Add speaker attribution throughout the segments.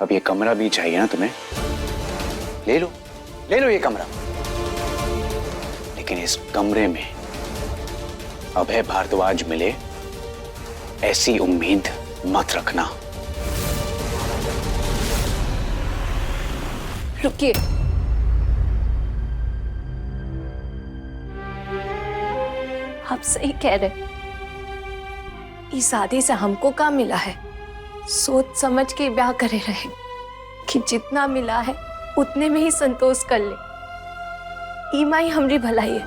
Speaker 1: अब ये कमरा भी चाहिए ना तुम्हें? ले लो, ले लो ये कमरा। लेकिन इस कमरे में अभय भारद्वाज मिले ऐसी उम्मीद मत रखना।
Speaker 2: रुकिए, आप सही कह रहे। इस शादी से हमको क्या मिला है? सोच समझ के ब्याह करे रहे कि जितना मिला है उतने में ही संतोष कर ले। ईमाई हमरी भलाई है।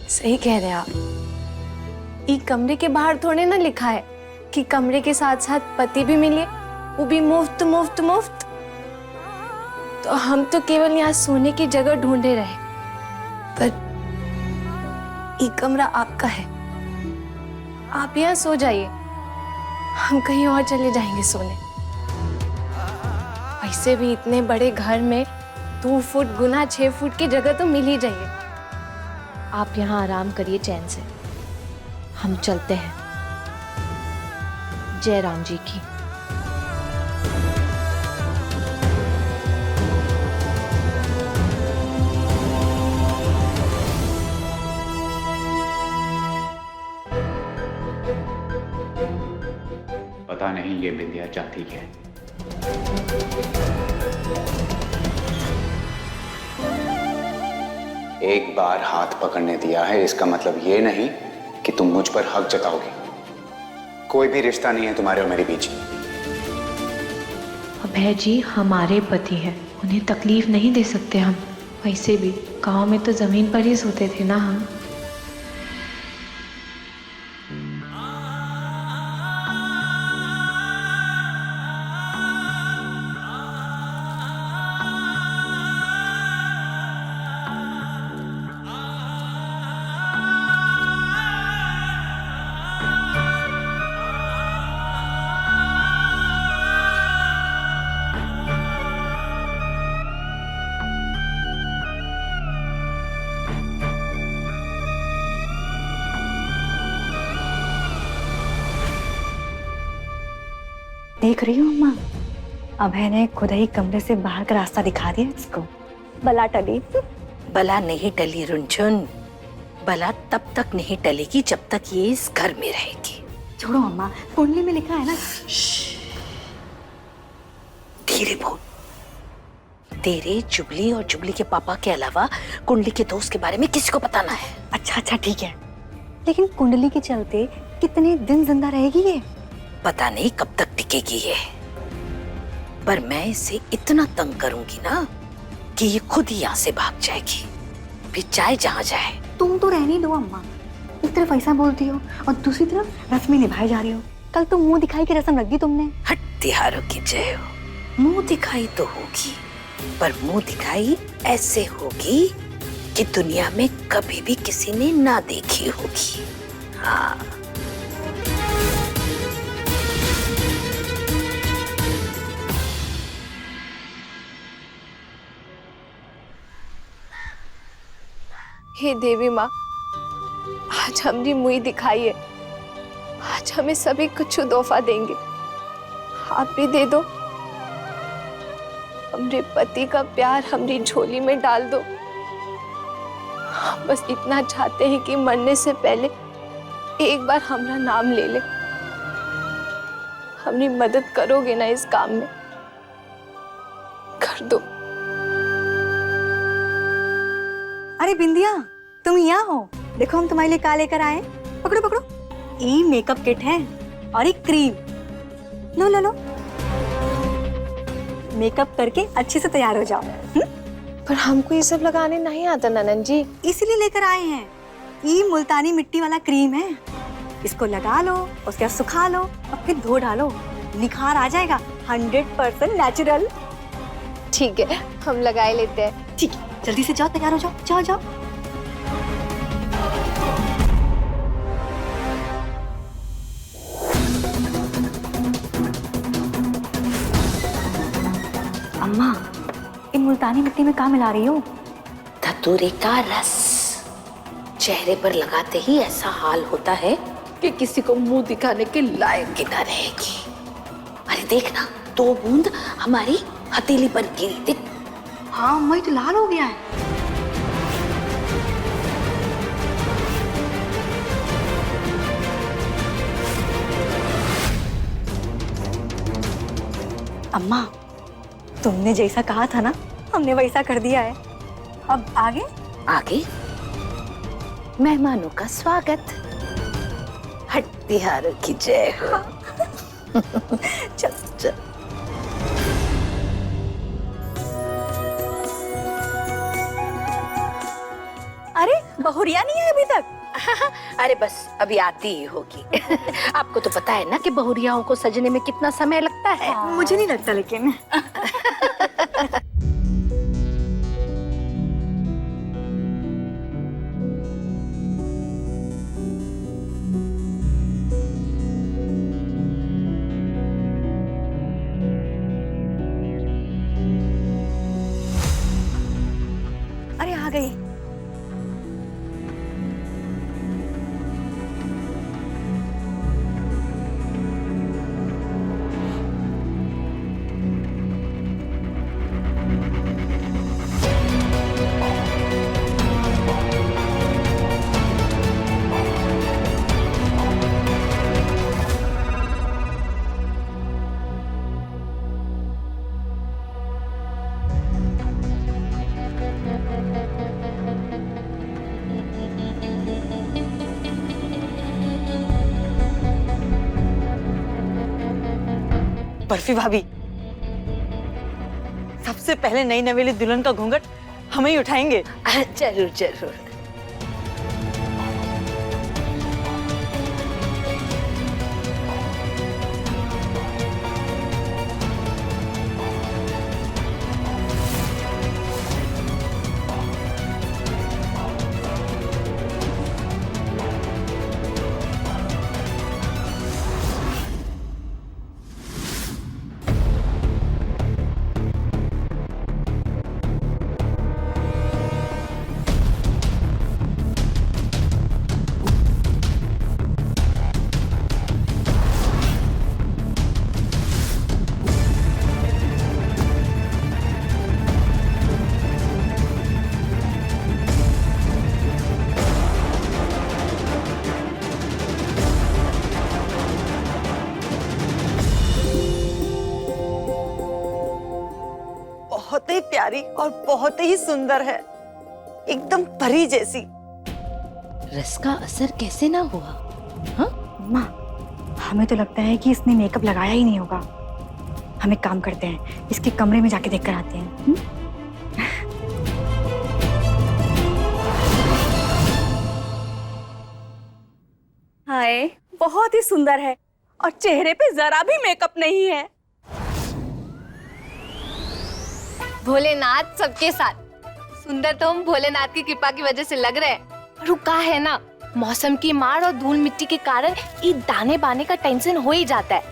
Speaker 2: सही कह रहे आप। ई कमरे के बाहर थोड़े ना लिखा है कि कमरे के साथ साथ पति भी मिले, वो भी मुफ्त मुफ्त मुफ्त। तो हम तो केवल यहाँ सोने की जगह ढूंढे रहे, पर ये कमरा आपका है। आप यहाँ सो जाइए, हम कहीं और चले जाएंगे सोने। वैसे भी इतने बड़े घर में 2 फुट गुना 6 फुट की जगह तो मिल ही जाइए। आप यहाँ आराम करिए चैन से, हम चलते हैं। जय राम जी की।
Speaker 1: पता नहीं ये विद्या चाहती है। एक बार हाथ पकड़ने दिया है इसका मतलब ये नहीं कि तुम मुझ पर हक जताओगे। कोई भी रिश्ता नहीं है तुम्हारे और मेरे बीच।
Speaker 3: अभय जी हमारे पति हैं, उन्हें तकलीफ नहीं दे सकते हम। वैसे भी गांव में तो जमीन पर ही सोते थे ना हम।
Speaker 4: देख रही हो अम्मा, अभय ने खुद ही कमरे से बाहर का रास्ता दिखा दिया इसको। बला टली।
Speaker 5: बला नहीं टली रुनझुन, बला तब तक नहीं टलेगी जब तक ये इस घर में रहेगी।
Speaker 4: छोड़ो अम्मा, कुंडली में लिखा है ना।
Speaker 5: धीरे बोल। तेरे जुबली और जुबली के पापा के अलावा कुंडली के दोस्त के बारे में किसी को पता ना है।
Speaker 4: अच्छा अच्छा ठीक है, लेकिन कुंडली के चलते कितने दिन जिंदा रहेगी ये?
Speaker 5: पता नहीं कब तक टिकेगी ये, पर मैं इसे इतना तंग करूंगी ना कि ये खुद ही यहाँ से भाग जाएगी, फिर चाहे जहाँ जाए।
Speaker 4: तुम तो रहने दो अम्मा, एक तरफ ऐसा बोलती हो और दूसरी तरफ रस्में निभाई जा रही हो। कल तो मुंह दिखाई की रस्म रख दी तुमने।
Speaker 5: हट, तिहारों की जय हो। मुंह दिखाई तो होगी, पर मुंह दिखाई ऐसे होगी कि दुनिया में कभी भी किसी ने ना देखी होगी। हाँ,
Speaker 2: हे देवी माँ, आज हमरी मुई दिखाई है। आज हमें सभी कुछ तोहफा देंगे, आप भी दे दो। हमरे पति का प्यार हमरी झोली में डाल दो। हम बस इतना चाहते हैं कि मरने से पहले एक बार हमारा नाम ले ले। हमरी मदद करोगे ना इस काम में? कर दो।
Speaker 4: अरे बिंदिया, तुम यहाँ हो? देखो हम तुम्हारे लिए क्या लेकर आए। पकड़ो पकड़ो, ये मेकअप किट है और एक क्रीम। लो लो लो, मेकअप करके अच्छे से तैयार हो जाओ।
Speaker 2: पर हमको ये सब लगाने नहीं आता ननन जी।
Speaker 4: इसीलिए लेकर आए हैं। ये मुल्तानी मिट्टी वाला क्रीम है, इसको लगा लो, उसके बाद सुखा लो और फिर धो डालो, निखार आ जाएगा। 100% नेचुरल।
Speaker 2: ठीक है, हम लगाए लेते हैं।
Speaker 4: ठीक है, जल्दी से जाओ, तैयार हो जाओ। जाओ जाओ। अम्मा, इन मुल्तानी मिट्टी में क्या मिला रही हो?
Speaker 5: धतूरे का रस। चेहरे पर लगाते ही ऐसा हाल होता है कि किसी को मुंह दिखाने के लायक ही ना रहेगी। अरे देखना, 2 बूंद हमारी हथेली पर गिरी, देख।
Speaker 4: हाँ अम्मा, ये तो लाल हो गया है। अम्मा, तुमने जैसा कहा था ना, हमने वैसा कर दिया है। अब आगे
Speaker 5: आगे मेहमानों का स्वागत। हट्टिहारों की जय हो। चल चल।
Speaker 4: अरे बहुरिया नहीं है अभी तक?
Speaker 5: अरे बस अभी आती ही होगी। आपको तो पता है ना कि बहुरियाओं को सजने में कितना समय लगता है।
Speaker 4: मुझे नहीं लगता लेकिन। अरे आ गई।
Speaker 6: बर्फी भाभी, सबसे पहले नई नवेली दुल्हन का घूंघट हम ही उठाएंगे।
Speaker 5: जरूर जरूर।
Speaker 6: बहुत ही प्यारी और बहुत ही सुंदर है, एकदम परी जैसी।
Speaker 5: रस का असर कैसे ना हुआ? हाँ?
Speaker 4: माँ, हमें तो लगता है कि इसने मेकअप लगाया ही नहीं होगा। हम एक काम करते हैं, इसके कमरे में जाके देख कर आते हैं। हाय, बहुत ही सुंदर है और चेहरे पे जरा भी मेकअप नहीं है।
Speaker 2: भोलेनाथ सबके साथ। सुंदर तो हम भोलेनाथ की कृपा की वजह से लग रहे हैं। रुका है ना, मौसम की मार और धूल मिट्टी के कारण ये दाने बाने का टेंशन हो ही जाता है।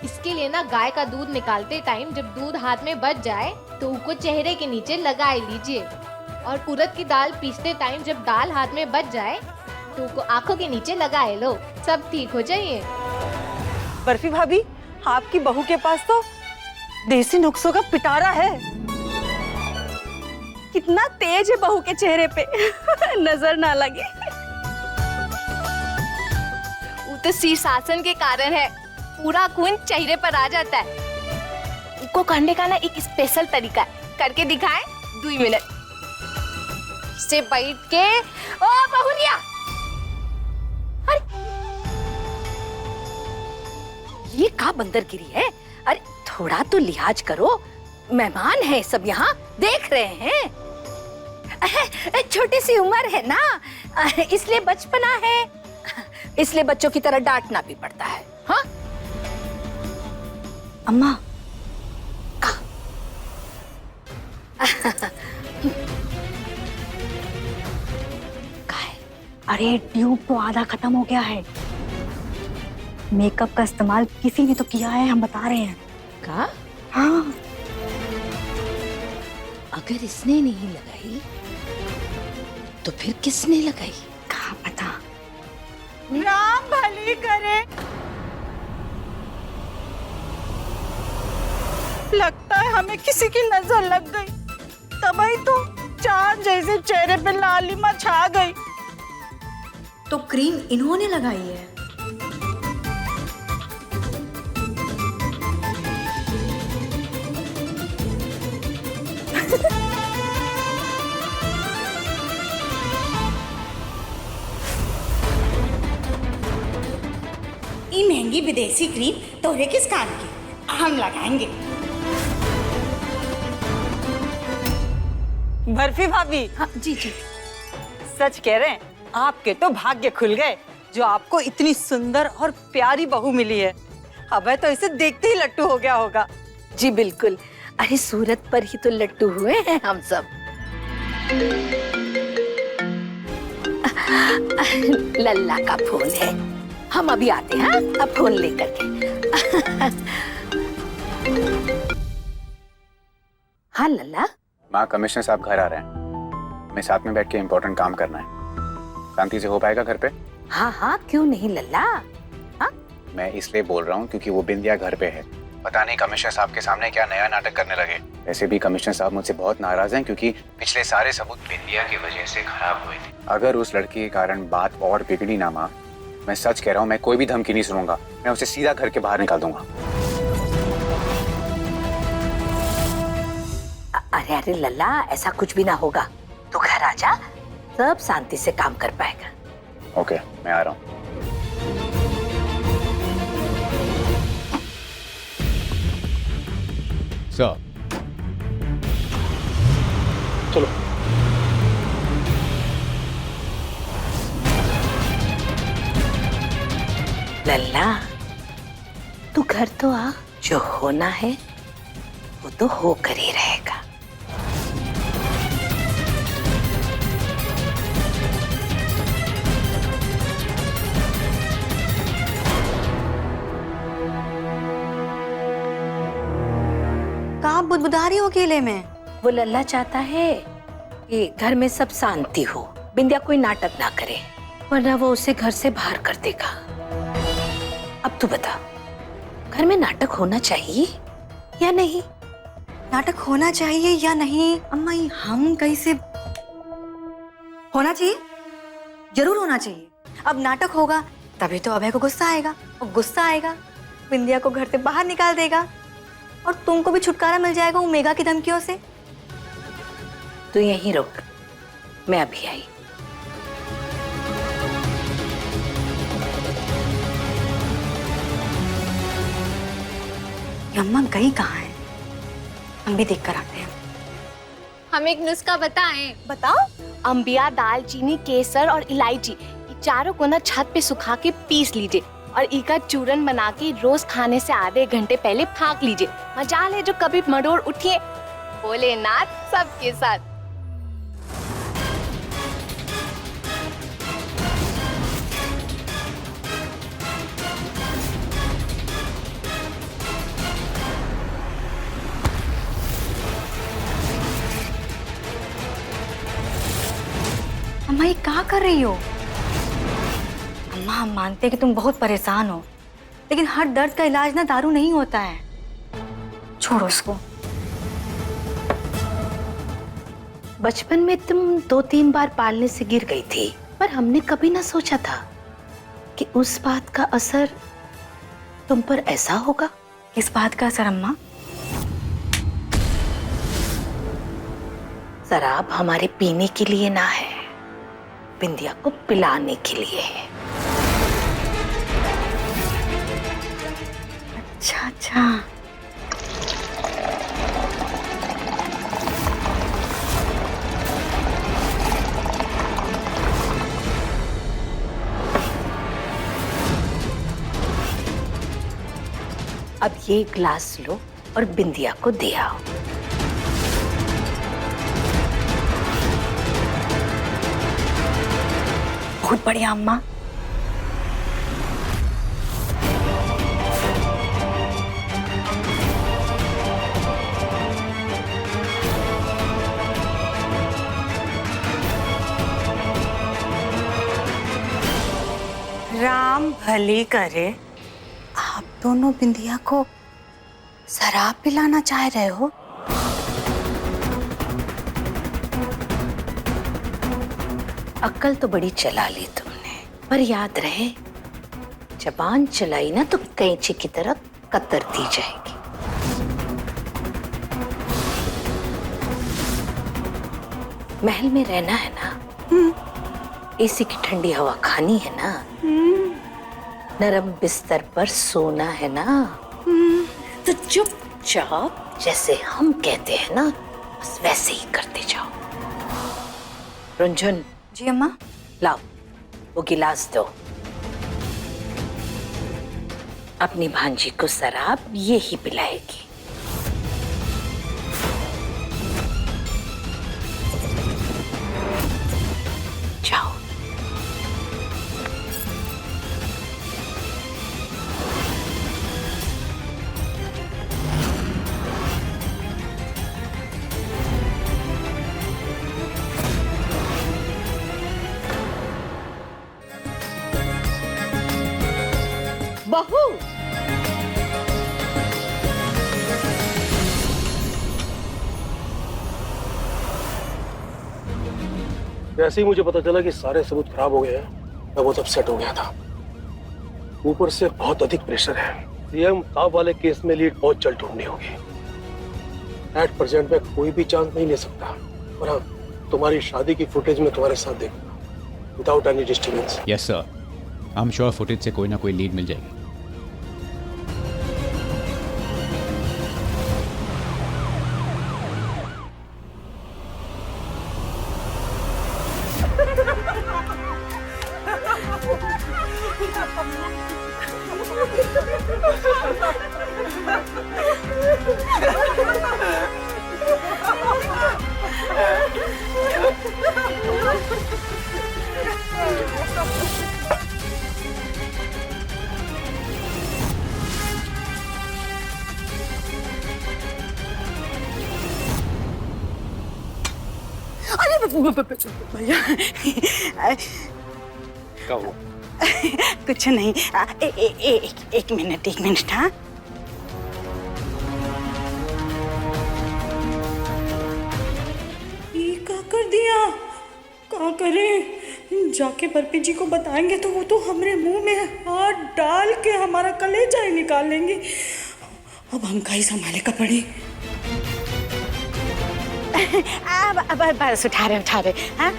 Speaker 3: इसके लिए ना गाय का दूध निकालते टाइम जब दूध हाथ में बच जाए तो उसको चेहरे के नीचे लगा लीजिए, और उड़द की दाल पीसते टाइम जब दाल हाथ में बच जाए तो उसको आंखों के नीचे लगाए लो, सब ठीक हो जाइए।
Speaker 6: बर्फी भाभी, आपकी बहू के पास तो देसी नुस्खों का पिटारा है।
Speaker 4: कितना तेज है बहू के चेहरे पे। नजर ना लगे।
Speaker 2: वो तो शीर्षासन के कारण है, पूरा खून चेहरे पर आ जाता है। उसको करने का ना एक स्पेशल तरीका है, करके दिखाए 2 मिनट से बैठ के। ओ बहुरिया,
Speaker 5: ये का बंदरगिरी है? अरे थोड़ा तो लिहाज करो, मेहमान है सब यहाँ देख रहे हैं। छोटी सी उम्र है ना, इसलिए बचपना है, इसलिए बच्चों की तरह डांटना भी पड़ता है। हाँ
Speaker 4: अम्मा, अरे ट्यूब तो आधा खत्म हो गया है। मेकअप का इस्तेमाल किसी ने तो किया है, हम बता रहे हैं।
Speaker 5: का?
Speaker 4: हाँ।
Speaker 5: अगर इसने नहीं लगाई तो फिर किसने लगाई?
Speaker 4: कहाँ पता।
Speaker 6: राम भाई लाली करे। लगता है हमें किसी की नजर लग गई, तभी तो चांद जैसे चेहरे पे लालिमा छा गई।
Speaker 4: तो क्रीम इन्होंने लगाई है।
Speaker 7: ये महंगी विदेशी क्रीम तोरे किस काम की, हम लगाएंगे।
Speaker 6: बर्फी भाभी,
Speaker 4: हाँ जी जी।
Speaker 6: सच कह रहे हैं, आपके तो भाग्य खुल गए जो आपको इतनी सुंदर और प्यारी बहू मिली है। अब तो इसे देखते ही लट्टू हो गया होगा।
Speaker 5: जी बिल्कुल, अरे सूरत पर ही तो लट्टू हुए हैं हम सब। लल्ला का फोन है, हम अभी आते हैं। अब फोन लेकर के। हाँ लल्ला।
Speaker 1: माँ, कमिश्नर साहब घर आ रहे हैं, हमें साथ में बैठ के इम्पोर्टेंट काम करना है। शांति से हो पाएगा घर पे?
Speaker 5: हाँ हाँ, क्यों नहीं लल्ला। हाँ
Speaker 1: मैं इसलिए बोल रहा हूँ क्योंकि वो बिंदिया घर पे है। पता नहीं कमिश्नर साहब के सामने क्या नया नाटक करने लगे। वैसे भी कमिश्नर साहब मुझसे बहुत नाराज हैं क्योंकि पिछले सारे सबूत बिंदिया की वजह से खराब हुए थे। अगर उस लड़की के कारण बात और बिगड़ी ना माँ, मैं सच कह रहा हूँ, मैं कोई भी धमकी नहीं सुनूंगा। मैं उसे सीधा घर के बाहर निकाल दूंगा।
Speaker 5: अरे अरे लल्ला, ऐसा कुछ भी ना होगा। तू घर आ जा, सब शांति से काम कर पाएगा।
Speaker 1: ओके, मैं आ रहा हूँ।
Speaker 8: सर चलो।
Speaker 5: लल्ला, तू घर तो आ, जो होना है वो तो होकर ही रहेगा।
Speaker 4: कहाँ बुदबुदा रही हो अकेले में?
Speaker 5: वो लल्ला चाहता है कि घर में सब शांति हो, बिंदिया कोई नाटक ना करे, वरना वो उसे घर से बाहर कर देगा। अब तू बता, घर में नाटक होना चाहिए या नहीं?
Speaker 4: नाटक होना चाहिए या नहीं अम्मा, ये हम कैसे? होना चाहिए, जरूर होना चाहिए। अब नाटक होगा तभी तो अभय को गुस्सा आएगा, और गुस्सा आएगा बिंदिया को घर से बाहर निकाल देगा, और तुमको भी छुटकारा मिल जाएगा ओमेगा की धमकियों से।
Speaker 5: तू यहीं रुक, मैं अभी आई।
Speaker 4: अम्मा गई कहाँ है? हम भी देख कर आते हैं।
Speaker 3: हम एक नुस्खा बताएं।
Speaker 2: बताओ। अंबिया, दालचीनी, केसर और इलायची, ये चारों को ना छत पे सुखा के पीस लीजिए और इका चूरन बना के रोज खाने से आधे घंटे पहले फाँक लीजिए। मजाल है जो कभी मडोर उठिए, भोलेनाथ सबके साथ।
Speaker 4: अम्मा ये क्या कर रही हो? अम्मा हम मानते हैं कि तुम बहुत परेशान हो, लेकिन हर दर्द का इलाज ना दारू नहीं होता है। छोड़ो उसको।
Speaker 5: बचपन में तुम 2-3 बार पालने से गिर गई थी, पर हमने कभी ना सोचा था कि उस बात का असर तुम पर ऐसा होगा।
Speaker 4: किस बात का असर अम्मा?
Speaker 5: शराब हमारे पीने के लिए ना है, बिंदिया को पिलाने के लिए है।
Speaker 4: अच्छा अच्छा।
Speaker 5: अब ये ग्लास लो और बिंदिया को दे आओ।
Speaker 4: बहुत बढ़िया अम्मा। राम राम भली करे, आप दोनों बिंदिया को शराब पिलाना चाह रहे हो?
Speaker 5: अक्ल तो बड़ी चला ली तुमने, पर याद रहे जबान चलाई ना तो कैंची की तरह कतर दी जाएगी। महल में रहना है ना, एसी की ठंडी हवा खानी है ना, नरम बिस्तर पर सोना है ना, तो चुपचाप जैसे हम कहते हैं ना बस वैसे ही करते जाओ। रुंझुन,
Speaker 4: जी अम्मा।
Speaker 5: लाओ वो गिलास दो। अपनी भांजी को शराब ये ही पिलाएगी। जाओ।
Speaker 3: बहू,
Speaker 8: जैसे ही मुझे पता चला कि सारे सबूत खराब हो गए हैं, मैं बहुत अपसेट हो गया था। ऊपर से बहुत अधिक प्रेशर है। सीएम साहब वाले केस में लीड बहुत जल्द ढूंढनी होगी। एट प्रेजेंट में कोई भी चांस नहीं ले सकता। और हाँ, तुम्हारी शादी की फुटेज में तुम्हारे साथ देखूंगा without any disturbance.
Speaker 9: Yes sir, I am sure footage से कोई ना कोई लीड मिल जाएगी।
Speaker 4: भैया
Speaker 8: कहो।
Speaker 4: कुछ नहीं। एक मिनट हाँ।
Speaker 7: ये क्या कर दिया? क्या करें? जाके बर्फी जी को बताएंगे तो वो तो हमारे मुंह में हाथ डाल के हमारा कलेजा ही निकाल लेंगे। अब हम का ही संभाले का पड़े।
Speaker 4: बस उठा रहे हाँ।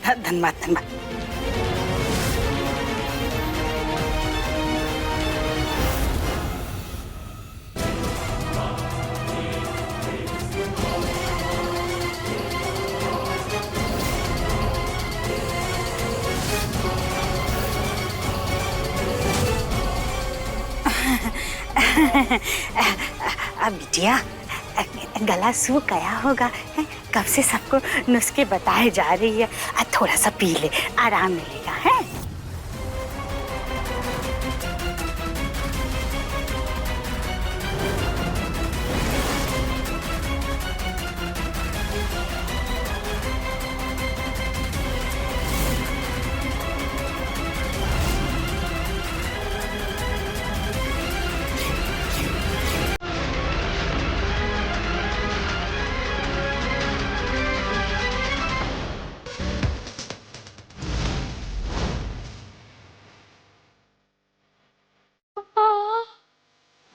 Speaker 4: धन्यवाद। बिटिया, गला सूख गया होगा, कब से सबको नुस्खे बताए जा रही है। थोड़ा सा पी ले, आराम मिलेगा है।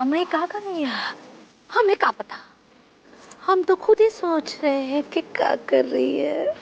Speaker 5: अम्मा ये क्या कर रही है? हमें क्या पता, हम तो खुद ही सोच रहे हैं कि क्या कर रही है।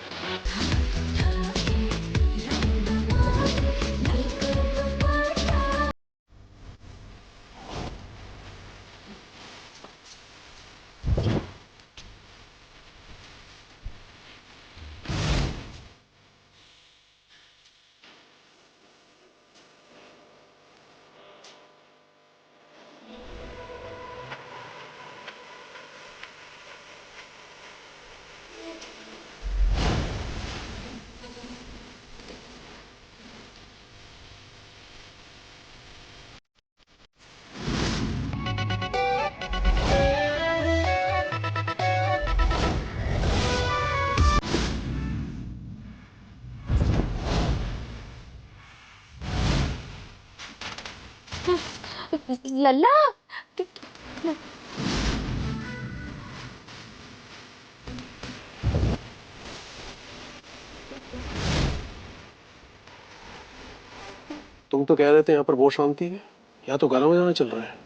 Speaker 3: लल्ला
Speaker 8: तुम तो कह रहे थे यहाँ पर बहुत शांति है, यहाँ तो गाना बजाना चल रहा है।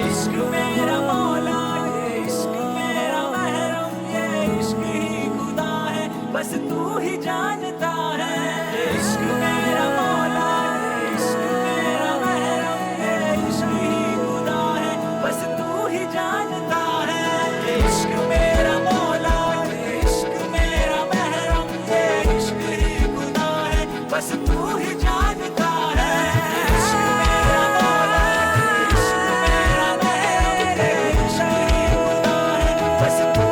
Speaker 10: इश्क मेरा मौला, ये इश्क मेरा महरम, ये इश्क ही खुदा है, बस तू ही जानता है। ये इश्क मेरा मौला, ये इश्क मेरा महरम, ये इश्क ही खुदा है, बस तू ही जानता है। ये इश्क मेरा मौला, ये इश्क मेरा महरम, ये इश्क ही खुदा है, बस तू ही जानता है। इश्क मेरा मौला, इश्क मेरा महरम, ये इश्क ही खुदा है, बस तू